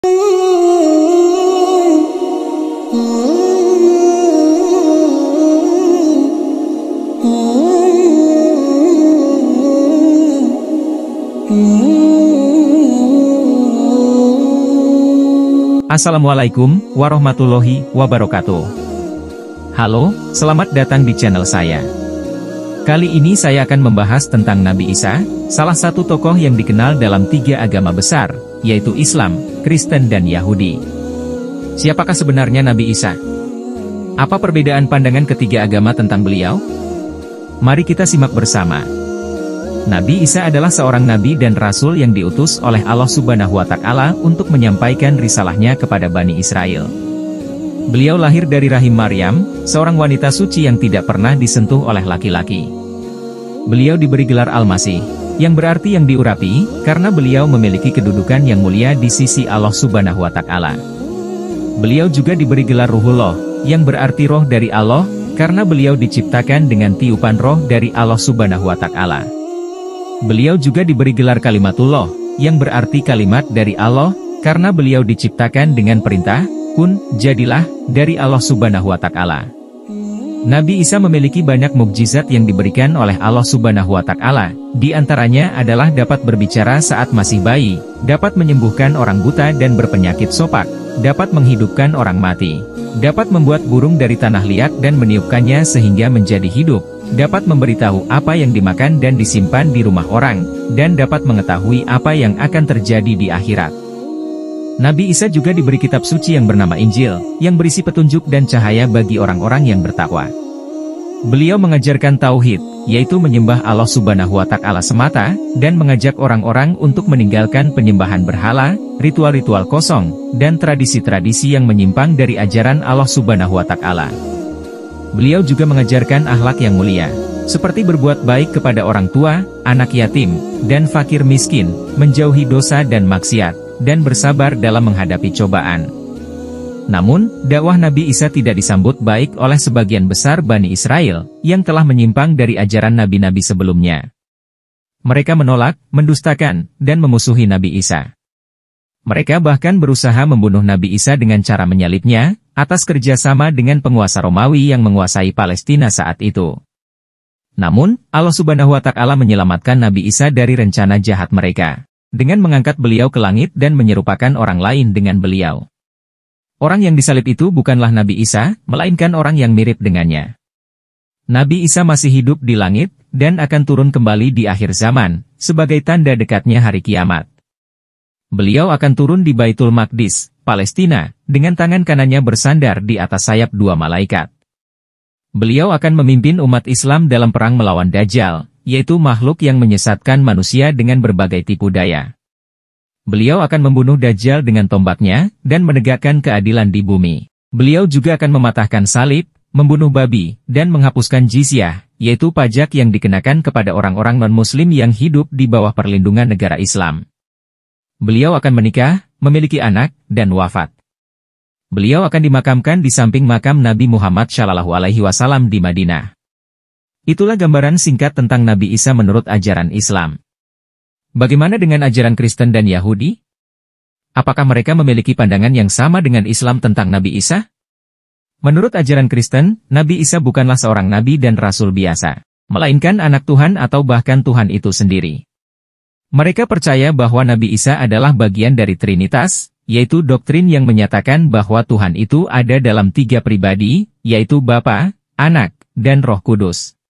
Assalamualaikum warahmatullahi wabarakatuh. Halo, selamat datang di channel saya. Kali ini saya akan membahas tentang Nabi Isa, salah satu tokoh yang dikenal dalam tiga agama besar, yaitu Islam, Kristen dan Yahudi. Siapakah sebenarnya Nabi Isa? Apa perbedaan pandangan ketiga agama tentang beliau? Mari kita simak bersama. Nabi Isa adalah seorang nabi dan rasul yang diutus oleh Allah Subhanahu wa Ta'ala untuk menyampaikan risalahnya kepada Bani Israel. Beliau lahir dari rahim Maryam, seorang wanita suci yang tidak pernah disentuh oleh laki-laki. Beliau diberi gelar Al-Masih, yang berarti yang diurapi, karena beliau memiliki kedudukan yang mulia di sisi Allah Subhanahu wa Ta'ala. Beliau juga diberi gelar Ruhullah, yang berarti roh dari Allah, karena beliau diciptakan dengan tiupan roh dari Allah Subhanahu wa Ta'ala. Beliau juga diberi gelar Kalimatullah, yang berarti kalimat dari Allah, karena beliau diciptakan dengan perintah, kun, jadilah, dari Allah Subhanahu wa Ta'ala. Nabi Isa memiliki banyak mukjizat yang diberikan oleh Allah Subhanahu wa Ta'ala, di antaranya adalah dapat berbicara saat masih bayi, dapat menyembuhkan orang buta dan berpenyakit sopak, dapat menghidupkan orang mati, dapat membuat burung dari tanah liat dan meniupkannya sehingga menjadi hidup, dapat memberitahu apa yang dimakan dan disimpan di rumah orang, dan dapat mengetahui apa yang akan terjadi di akhirat. Nabi Isa juga diberi kitab suci yang bernama Injil, yang berisi petunjuk dan cahaya bagi orang-orang yang bertakwa. Beliau mengajarkan tauhid, yaitu menyembah Allah Subhanahu wa Ta'ala semata, dan mengajak orang-orang untuk meninggalkan penyembahan berhala, ritual-ritual kosong, dan tradisi-tradisi yang menyimpang dari ajaran Allah Subhanahu wa Ta'ala. Beliau juga mengajarkan akhlak yang mulia, seperti berbuat baik kepada orang tua, anak yatim, dan fakir miskin, menjauhi dosa dan maksiat, dan bersabar dalam menghadapi cobaan. Namun, dakwah Nabi Isa tidak disambut baik oleh sebagian besar Bani Israel, yang telah menyimpang dari ajaran nabi-nabi sebelumnya. Mereka menolak, mendustakan, dan memusuhi Nabi Isa. Mereka bahkan berusaha membunuh Nabi Isa dengan cara menyalibnya, atas kerjasama dengan penguasa Romawi yang menguasai Palestina saat itu. Namun, Allah Subhanahu wa Ta'ala menyelamatkan Nabi Isa dari rencana jahat mereka, dengan mengangkat beliau ke langit dan menyerupakan orang lain dengan beliau. Orang yang disalib itu bukanlah Nabi Isa, melainkan orang yang mirip dengannya. Nabi Isa masih hidup di langit, dan akan turun kembali di akhir zaman, sebagai tanda dekatnya hari kiamat. Beliau akan turun di Baitul Maqdis, Palestina, dengan tangan kanannya bersandar di atas sayap dua malaikat. Beliau akan memimpin umat Islam dalam perang melawan Dajjal, yaitu makhluk yang menyesatkan manusia dengan berbagai tipu daya. Beliau akan membunuh Dajjal dengan tombaknya, dan menegakkan keadilan di bumi. Beliau juga akan mematahkan salib, membunuh babi, dan menghapuskan jizyah, yaitu pajak yang dikenakan kepada orang-orang non-muslim yang hidup di bawah perlindungan negara Islam. Beliau akan menikah, memiliki anak, dan wafat. Beliau akan dimakamkan di samping makam Nabi Muhammad SAW di Madinah. Itulah gambaran singkat tentang Nabi Isa menurut ajaran Islam. Bagaimana dengan ajaran Kristen dan Yahudi? Apakah mereka memiliki pandangan yang sama dengan Islam tentang Nabi Isa? Menurut ajaran Kristen, Nabi Isa bukanlah seorang nabi dan rasul biasa, melainkan anak Tuhan atau bahkan Tuhan itu sendiri. Mereka percaya bahwa Nabi Isa adalah bagian dari Trinitas, yaitu doktrin yang menyatakan bahwa Tuhan itu ada dalam tiga pribadi, yaitu Bapa, Anak, dan Roh Kudus.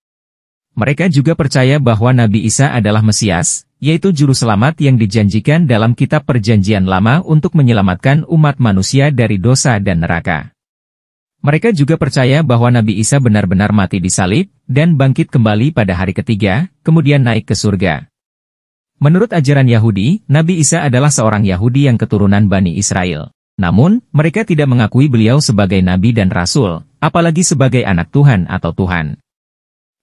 Mereka juga percaya bahwa Nabi Isa adalah Mesias, yaitu juru selamat yang dijanjikan dalam kitab Perjanjian Lama untuk menyelamatkan umat manusia dari dosa dan neraka. Mereka juga percaya bahwa Nabi Isa benar-benar mati disalib, dan bangkit kembali pada hari ketiga, kemudian naik ke surga. Menurut ajaran Yahudi, Nabi Isa adalah seorang Yahudi yang keturunan Bani Israel. Namun, mereka tidak mengakui beliau sebagai nabi dan rasul, apalagi sebagai anak Tuhan atau Tuhan.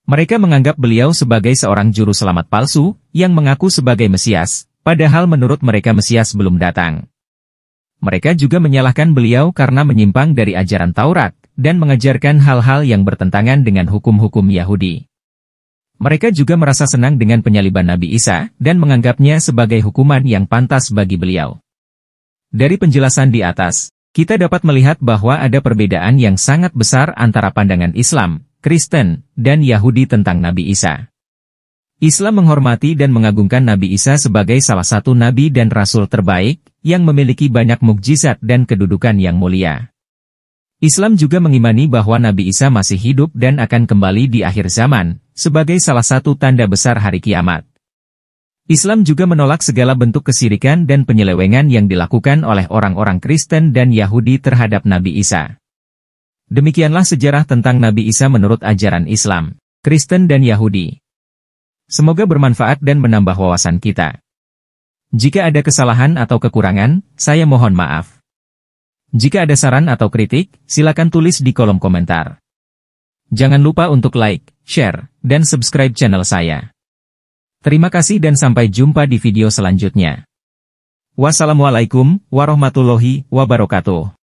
Mereka menganggap beliau sebagai seorang juru selamat palsu, yang mengaku sebagai Mesias, padahal menurut mereka Mesias belum datang. Mereka juga menyalahkan beliau karena menyimpang dari ajaran Taurat, dan mengajarkan hal-hal yang bertentangan dengan hukum-hukum Yahudi. Mereka juga merasa senang dengan penyaliban Nabi Isa, dan menganggapnya sebagai hukuman yang pantas bagi beliau. Dari penjelasan di atas, kita dapat melihat bahwa ada perbedaan yang sangat besar antara pandangan Islam, Kristen, dan Yahudi tentang Nabi Isa. Islam menghormati dan mengagungkan Nabi Isa sebagai salah satu nabi dan rasul terbaik, yang memiliki banyak mukjizat dan kedudukan yang mulia. Islam juga mengimani bahwa Nabi Isa masih hidup dan akan kembali di akhir zaman, sebagai salah satu tanda besar hari kiamat. Islam juga menolak segala bentuk kesyirikan dan penyelewengan yang dilakukan oleh orang-orang Kristen dan Yahudi terhadap Nabi Isa. Demikianlah sejarah tentang Nabi Isa menurut ajaran Islam, Kristen dan Yahudi. Semoga bermanfaat dan menambah wawasan kita. Jika ada kesalahan atau kekurangan, saya mohon maaf. Jika ada saran atau kritik, silakan tulis di kolom komentar. Jangan lupa untuk like, share, dan subscribe channel saya. Terima kasih dan sampai jumpa di video selanjutnya. Wassalamualaikum warahmatullahi wabarakatuh.